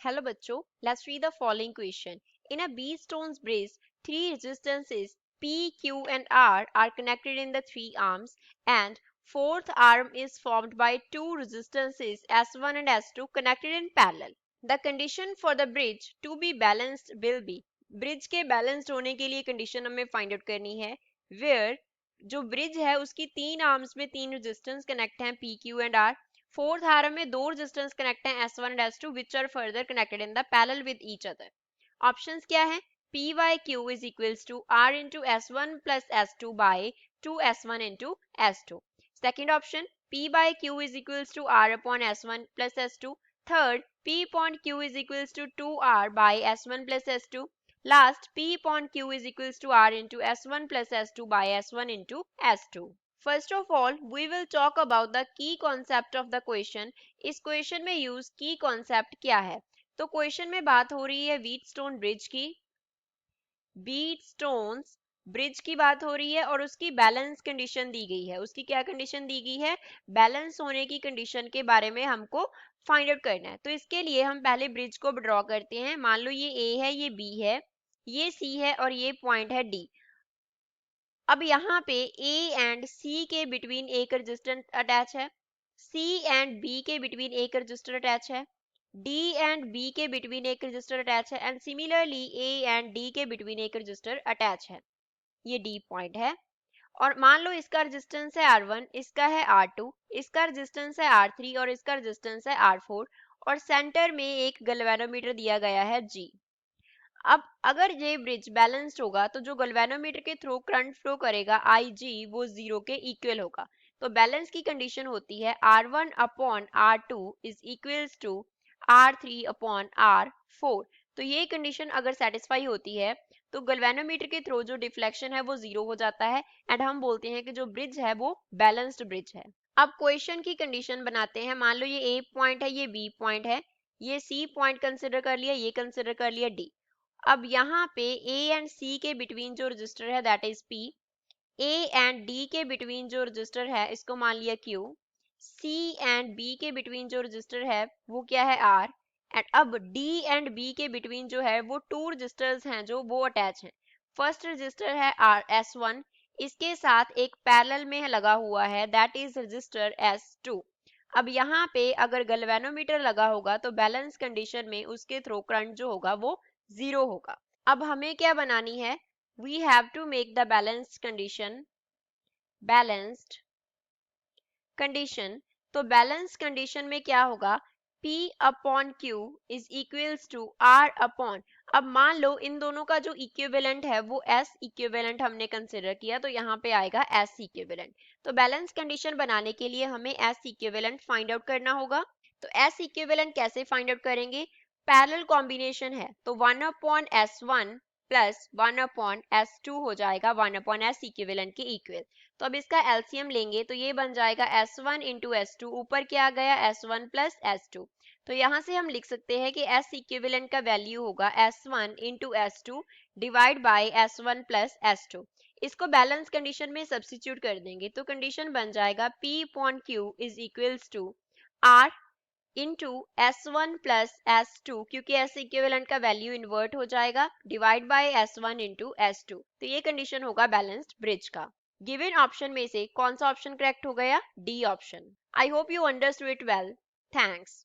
Hello बच्चों, let's read the following question. In a B-stones bridge, three resistances P, Q and R are connected in the three arms and fourth arm is formed by two resistances S1 and S2 connected in parallel. The condition for the bridge to be balanced will be bridge के balanced होने के लिए condition हमें find out करनी है where जो bridge है उसकी तीन आर्म्स में तीन रेजिस्टेंस कनेक्ट हैं P Q and R fourth arm में दो रेजिस्टेंस कनेक्ट हैं S1 and S2 which are further connected in the parallel with each other. Options क्या है P by Q is equals to R into S1 plus S2 by 2S1 into S2. Second option P by Q is equals to R upon S1 plus S2. Third, P upon Q is equals to 2R by S1 plus S2. Last, P upon Q is equals to R into S1 plus S2 by S1 into S2. First of all, we will talk about the key concept of the question. इस question में use key concept क्या है? तो question में बात हो रही है व्हीटस्टोन ब्रिज की, व्हीटस्टोन्स ब्रिज की बात हो रही है और उसकी बैलेंस कंडीशन दी गई है. उसकी क्या कंडीशन दी गई है? बैलेंस होने की कंडीशन के बारे में हमको फाइंड आउट करना है. तो इसके लिए हम पहले ब्रिज को ड्रॉ करते हैं. मान लो ये ए है, ये बी है, ये सी है और ये पॉइंट है डी. अब यहाँ पे ए एंड सी के बिटवीन एक रजिस्टर अटैच है, सी एंड बी के बिटवीन एक रजिस्टर अटैच है, डी एंड बी के बिटवीन एक रजिस्टर अटैच है and similarly A and D के बिटवीन एक रजिस्टर अटैच है. ये डी पॉइंट है और मान लो इसका रेजिस्टेंस है R1, इसका है R2, इसका रेजिस्टेंस है R3 और इसका रेजिस्टेंस है R4 और सेंटर में एक गैल्वेनोमीटर दिया गया है G. अब अगर ये ब्रिज बैलेंस्ड होगा तो जो गैल्वेनोमीटर के थ्रू करंट फ्लो करेगा IG वो जीरो के इक्वल होगा. तो बैलेंस की कंडीशन होती है R1 upon R2 is equals to R3 upon R4. तो ये कंडीशन अगर सेटिस्फाई होती है तो गैल्वेनोमीटर के थ्रू जो डिफ्लेक्शन है वो जीरो हो जाता है एंड हम बोलते हैं कि जो ब्रिज है वो बैलेंस्ड ब्रिज है. अब क्वेश्चन की कंडीशन बनाते हैं. मान लो ये ए पॉइंट है, ये बी पॉइंट है, ये सी पॉइंट कंसिडर कर लिया, ये कंसिडर कर लिया डी. अब यहाँ पे ए एंड सी के बिटवीन जो रजिस्टर है that is P, A and D के बिटवीन जो रजिस्टर है इसको मान लिया क्यू, सी एंड बी के बिटवीन जो रजिस्टर है वो क्या है आर एंड अब डी एंड बी के बिटवीन जो है वो टू रजिस्टर्स हैं जो वो अटैच हैं. फर्स्ट रजिस्टर है आर S1, इसके साथ एक पैरेलल में लगा हुआ है दैट इज रजिस्टर S2. अब यहाँ पे अगर गैल्वेनोमीटर लगा होगा तो बैलेंस कंडीशन में उसके थ्रू करंट जो होगा वो जीरो होगा. अब हमें क्या बनानी है? We have to make the balanced condition. तो बैलेंस कंडीशन में क्या होगा? P upon Q is equals to R upon, अब मान लो इन दोनों का जो इक्विवेलेंट है वो S इक्विवेलेंट हमने कंसिडर किया तो यहाँ पे आएगा S इक्विवेलेंट. तो बैलेंस कंडीशन बनाने के लिए हमें S इक्विवेलेंट फाइंड आउट करना होगा. तो S इक्विवेलेंट कैसे फाइंड आउट करेंगे? पैरेलल कॉम्बिनेशन है तो 1 upon S1 plus 1 upon S2 हो जाएगा 1 अपॉन S इक्विवेलेंट के इक्वल. तो अब इसका एलसीएम लेंगे तो ये बन जाएगा S1 इंटू S2, ऊपर क्या आ गया S1 प्लस S2. तो यहाँ से हम लिख सकते हैं कि S इक्विवेलेंट का वैल्यू होगा S1 into S2 divide by S1 plus S2. इसको बैलेंस कंडीशन में सब्स्टिट्यूट कर देंगे तो कंडीशन बन जाएगा P upon Q is equals to R into S1 plus S2, क्योंकि S इक्विवेलेंट का वैल्यू इन्वर्ट हो जाएगा, divide by S1 into S2. तो ये कंडीशन होगा बैलेंस्ड ब्रिज का. गिवन ऑप्शन में से कौन सा ऑप्शन करेक्ट हो गया? D option. I hope you understood it well. Thanks.